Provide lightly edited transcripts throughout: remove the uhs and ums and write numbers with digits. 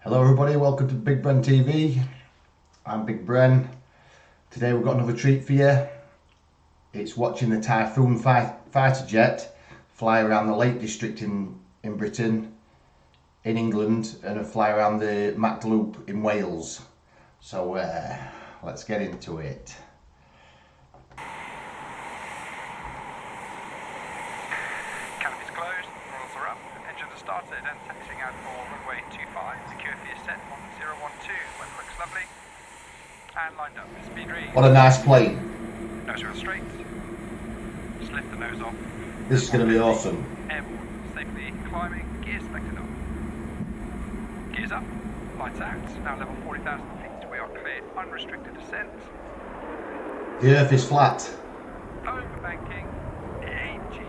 Hello everybody, welcome to Big Bren TV. I'm Big Bren. Today we've got another treat for you. It's watching the Typhoon fighter jet fly around the Lake District in Britain, in England, and fly around the Mac Loop in Wales. So let's get into it. Canopies closed, royals are up, engines are started and taxiing out for runway 25, secure for your set 1012, weather looks lovely, and lined up, speed read. What a nice plane. Nose wheel straight, just lift the nose off. This is going to be awesome. Airborne, safely climbing, gears selected on. Gears up, lights out, now level 40,000 feet, we are clear, unrestricted descent. The earth is flat. Overbanking, 8G.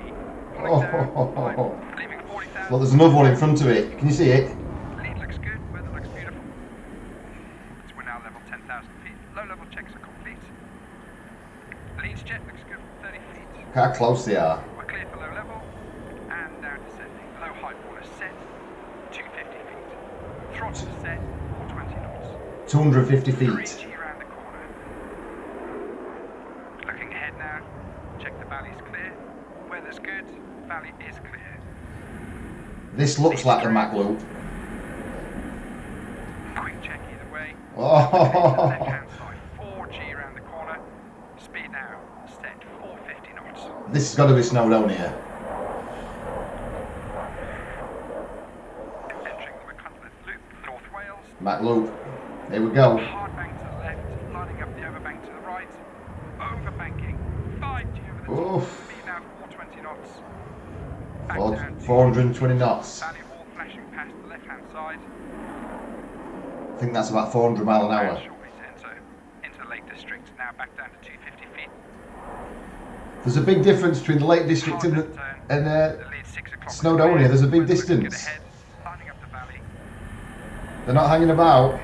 Oh, Leaving 40,000. well, there's another one in front of it. Can you see it? Lead looks good, weather looks beautiful. So we're now level 10,000 feet. Low level checks are complete. Lead's jet looks good from 30 feet. Look how close they are. We're clear for low level and now descending. Low height water set, 250 feet. Throttle set, 420 knots. 250 feet. 3G around the corner. Looking ahead now. Check the valley's clear. Weather's good. Valley is clear. This looks like the Mac Loop. Quick check either way. Oh. Left hand side, 4G around the corner. Speed now set 450 knots. This has got to be snowed on here. Entering the McCuntleth Loop, North Wales. Mac Loop. Here we go. Hard bank to the left, lining up the overbank to the right. Overbanking, 5G over the top. Oof. Speed now 420 knots. Back down to 420 knots. Valley wall flashing past the left hand side. I think that's about 400 mile an And hour. shortly to enter into the Lake District. Now back down to 250 feet. There's a big difference between the Lake District Hard and left turn. and The lead 6 o'clock. Snowdonia. There's a big Weather looks good distance. ahead, lining up the valley. They're not hanging about.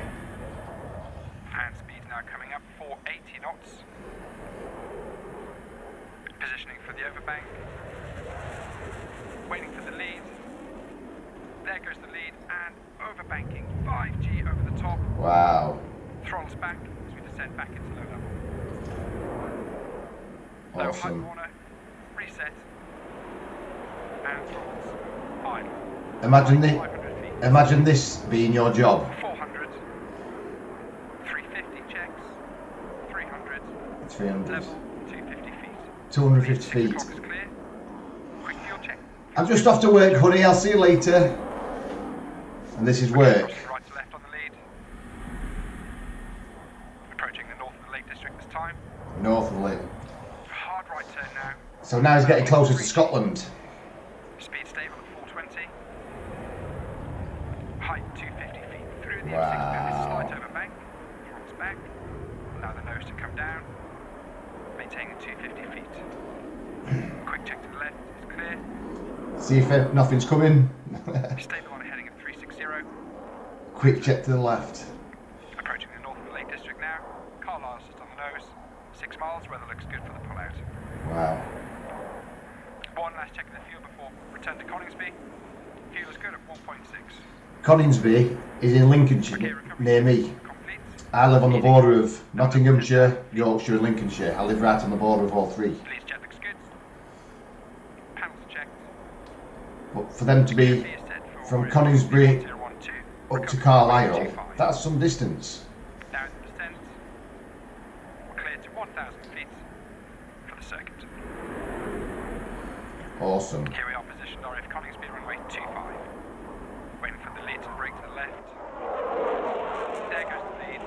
And speed now coming up 480 knots. Positioning for the overbank. Waiting for the lead. There goes the lead and overbanking 5G over the top. Wow. Throttles back as we descend back into low level. Low high Awesome. corner. Reset. And throttles idle. Imagine imagine this being your job. 400. 350 checks. 300. 300. Level 250 feet. 250 6 feet. o'clock is clear. Quick fuel check. I'm just off to work, honey. I'll see you later. And this is work. Crossing right to left on the lead. Approaching the north of the Lake District this time. North of the lake. Hard right turn now. So now he's getting closer to Scotland. Speed stable at 420. Height 250 feet through the Wow. M6 valley, slight over bank. Throttles back. Allow the nose to come down. Maintaining 250 feet. Quick check to the left is clear. See if nothing's coming. Stable on a heading of 360. Quick check to the left. Approaching the north of the Lake District now. Carlisle's just on the nose. 6 miles, weather looks good for the pull-out. Wow. One last check of the fuel before return to Coningsby. Fuel is good at 1.6. Coningsby is in Lincolnshire, near me. Complete. I live on the border of Nottinghamshire, Yorkshire and Lincolnshire. I live right on the border of all three. Lead jet looks good. Panels are checked. But for them to be Gear set for from Coningsby 012. up to Recovery Carlisle, 25. that's some distance. Down the descent. We're clear to 1,000 feet for the circuit. Awesome. Here we are positioned RF Coningsby runway 25. Waiting for the lead to brake to the left. There goes the lead.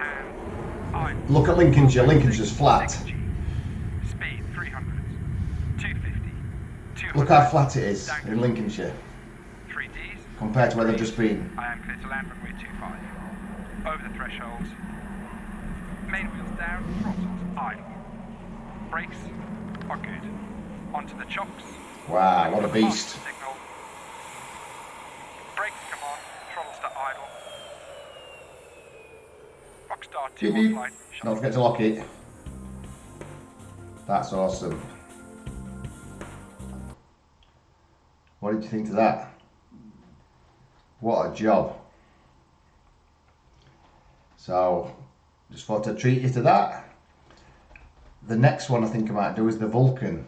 And I'm Look at Lincolnshire. Lincolnshire's flat. 6G. Speed 300. 250. 200. Look how flat it is in Lincolnshire 3Ds. compared to where they've just been. I am clear to land runway 25. Over the threshold. Main wheels down, throttles idle. Brakes are good. Onto the chocks. Wow, what a beast. Signal. Brakes come on, throttles to idle. Rockstar 2 Beep, on beep. flight. Don't forget to lock it. That's awesome. What did you think of that? What a job. So just thought I'd treat you to that. The next one I think I might do is the Vulcan.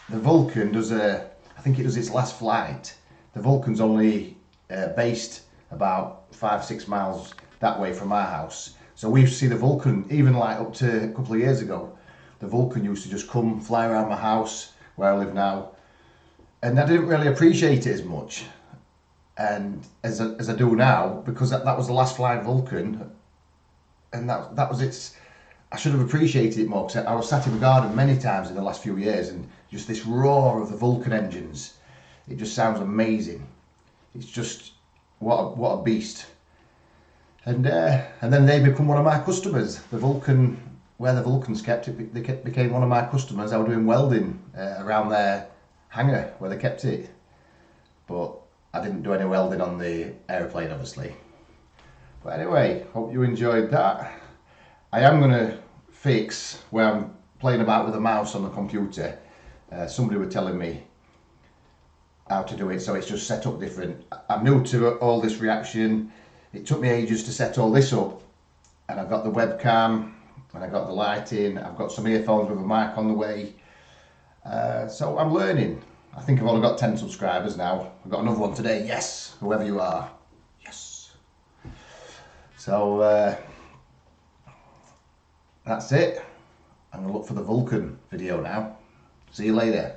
The Vulcan does I think it does its last flight. The Vulcan's only based about 5-6 miles that way from our house. So we used to see the Vulcan, even like up to a couple of years ago, the Vulcan used to just come fly around my house where I live now. And I didn't really appreciate it as much and as I do now, because that was the last flying Vulcan, and that was its. I should have appreciated it more, because I was sat in the garden many times in the last few years, and just this roar of the Vulcan engines, it just sounds amazing. It's just what a beast. And then they become one of my customers. The Vulcan, where the Vulcan's kept, became one of my customers. I was doing welding around their hangar where they kept it, but I didn't do any welding on the aeroplane, obviously. But anyway, hope you enjoyed that. I am going to fix where I'm playing about with the mouse on the computer. Somebody was telling me how to do it, so it's just set up different. I'm new to all this reaction. It took me ages to set all this up, and I've got the webcam, and I've got the lighting, I've got some earphones with a mic on the way. So I'm learning. I think I've only got 10 subscribers now. I've got another one today. Yes, whoever you are. Yes. So that's it. I'm going to look for the Vulcan video now. See you later.